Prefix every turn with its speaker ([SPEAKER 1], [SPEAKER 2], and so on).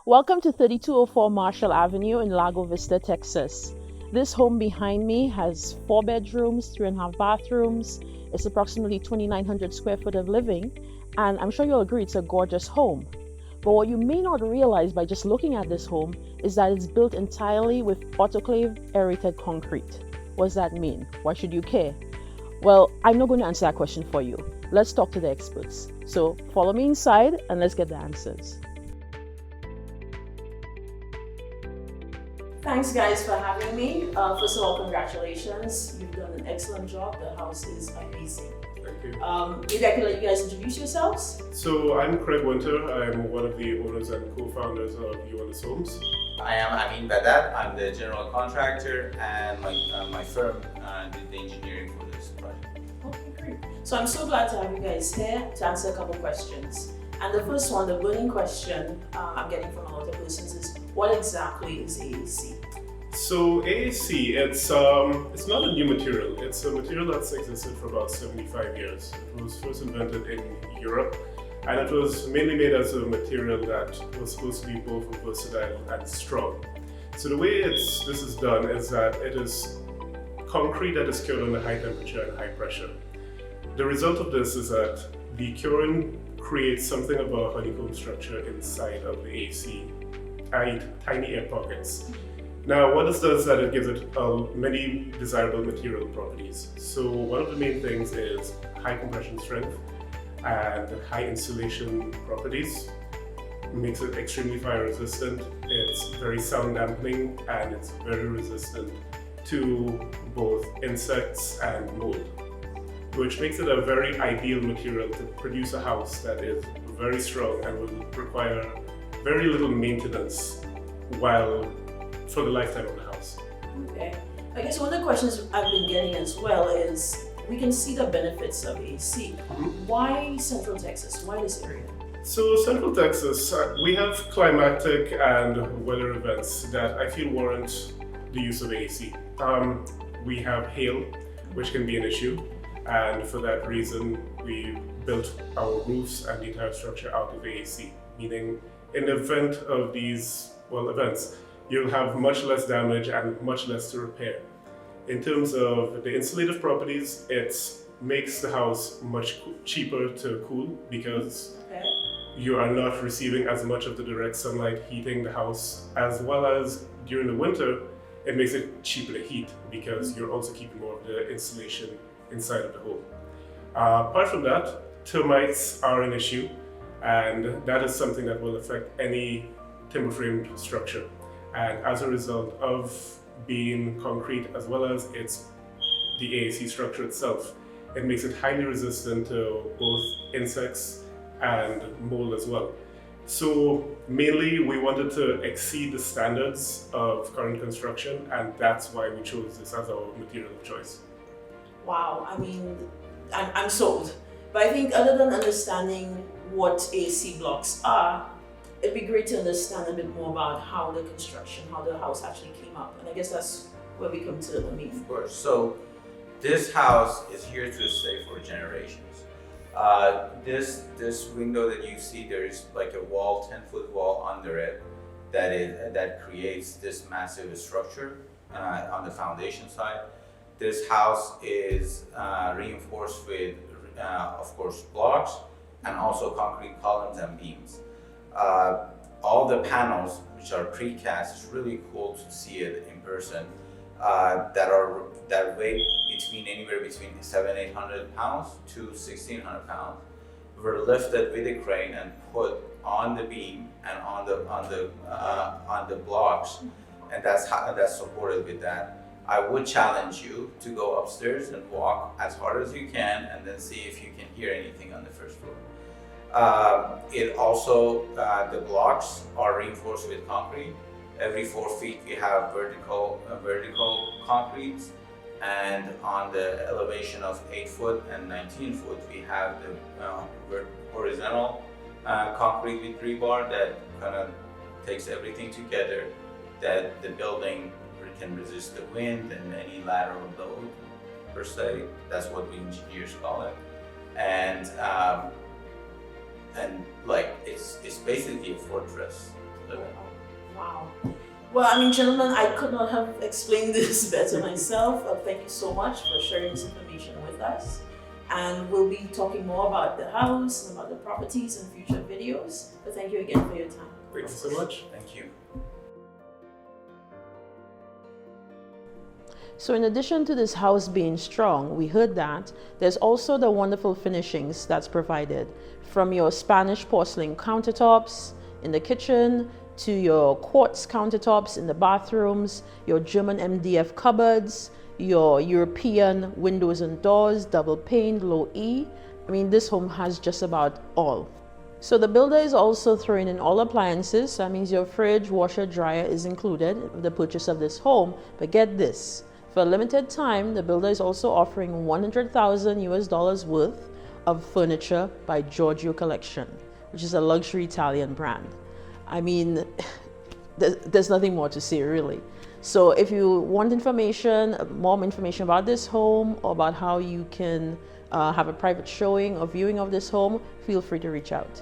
[SPEAKER 1] Welcome to 3204 Marshall Avenue in Lago Vista, Texas. This home behind me has 4 bedrooms, 3.5 bathrooms. It's approximately 2,900 square foot of living, and I'm sure you'll agree it's a gorgeous home. But what you may not realize by just looking at this home is that it's built entirely with autoclaved aerated concrete. What does that mean? Why should you care? Well, I'm not going to answer that question for you. Let's talk to the experts. So follow me inside and let's get the answers. Thanks guys for having me. First of all, congratulations. You've done an excellent job. The house is amazing.
[SPEAKER 2] Thank you.
[SPEAKER 1] Maybe I can let you guys introduce yourselves.
[SPEAKER 2] So I'm Craig Winter. I'm one of the owners and co-founders of UNS Homes.
[SPEAKER 3] I am Amin Badat. I'm the general contractor, and my firm did the engineering for this project.
[SPEAKER 1] Okay, great. So I'm so glad to have you guys here to answer a couple questions. And the first one, the burning question I'm getting from a lot of persons is, what exactly is AAC?
[SPEAKER 2] So AAC, it's not a new material. It's a material that's existed for about 75 years. It was first invented in Europe, and it was mainly made as a material that was supposed to be both versatile and strong. So the way this is done is that it is concrete that is cured under high temperature and high pressure. The result of this is that the curing creates something of a honeycomb structure inside of the AAC, tiny air pockets. Now, what this does is that it gives it many desirable material properties. So one of the main things is high compression strength and high insulation properties. It makes it extremely fire resistant, it's very sound dampening, and it's very resistant to both insects and mold, which makes it a very ideal material to produce a house that is very strong and will require very little maintenance for the lifetime of the house.
[SPEAKER 1] Okay. I guess one of the questions I've been getting as well is, we can see the benefits of AC. Why Central Texas? Why this area?
[SPEAKER 2] So Central Texas, we have climatic and weather events that I feel warrant the use of AC. We have hail, which can be an issue. And for that reason, we built our roofs and the entire structure out of AAC, meaning in the event of these events, you'll have much less damage and much less to repair. In terms of the insulative properties, it makes the house much cheaper to cool because you are not receiving as much of the direct sunlight heating the house, as well as during the winter, it makes it cheaper to heat because you're also keeping more of the insulation inside of the home. Apart from that, termites are an issue, and that is something that will affect any timber framed structure. And as a result of being concrete as well as the AAC structure itself, it makes it highly resistant to both insects and mold as well. So mainly we wanted to exceed the standards of current construction, and that's why we chose this as our material of choice.
[SPEAKER 1] Wow, I mean, I'm sold. But I think other than understanding what AC blocks are, it'd be great to understand a bit more about how the construction, how the house actually came up. And I guess that's where we come to the meat.
[SPEAKER 3] Of course. So this house is here to stay for generations. This window that you see, there is like a wall, 10-foot wall under it that creates this massive structure on the foundation side. This house is reinforced with, of course, blocks and also concrete columns and beams. All the panels, which are precast, it's really cool to see it in person, that weigh anywhere between 700-800 pounds to 1,600 pounds, were lifted with a crane and put on the beam and on the blocks, and that's supported with that. I would challenge you to go upstairs and walk as hard as you can, and then see if you can hear anything on the first floor. It also, the blocks are reinforced with concrete. Every 4 feet we have vertical concrete, and on the elevation of 8 foot and 19 foot we have the horizontal concrete with rebar that kind of takes everything together, that the building can resist the wind and any lateral load per se. That's what we engineers call it. And like it's basically a fortress. live in.
[SPEAKER 4] Wow. Well, I mean, gentlemen, I could not have explained this better myself. Thank you so much for sharing this information with us. And we'll be talking more about the house and about the properties in future videos. But thank you again for your time.
[SPEAKER 2] Thank you so much.
[SPEAKER 3] Thank you.
[SPEAKER 1] So in addition to this house being strong, we heard that there's also the wonderful finishings that's provided, from your Spanish porcelain countertops in the kitchen to your quartz countertops in the bathrooms, your German MDF cupboards, your European windows and doors, double pane, low E. I mean, this home has just about all. So the builder is also throwing in all appliances. That means your fridge, washer, dryer is included with the purchase of this home. But get this, for a limited time, the builder is also offering 100,000 US dollars worth of furniture by Giorgio Collection, which is a luxury Italian brand. I mean, there's nothing more to say really. So if you want information, more information about this home or about how you can have a private showing or viewing of this home, feel free to reach out.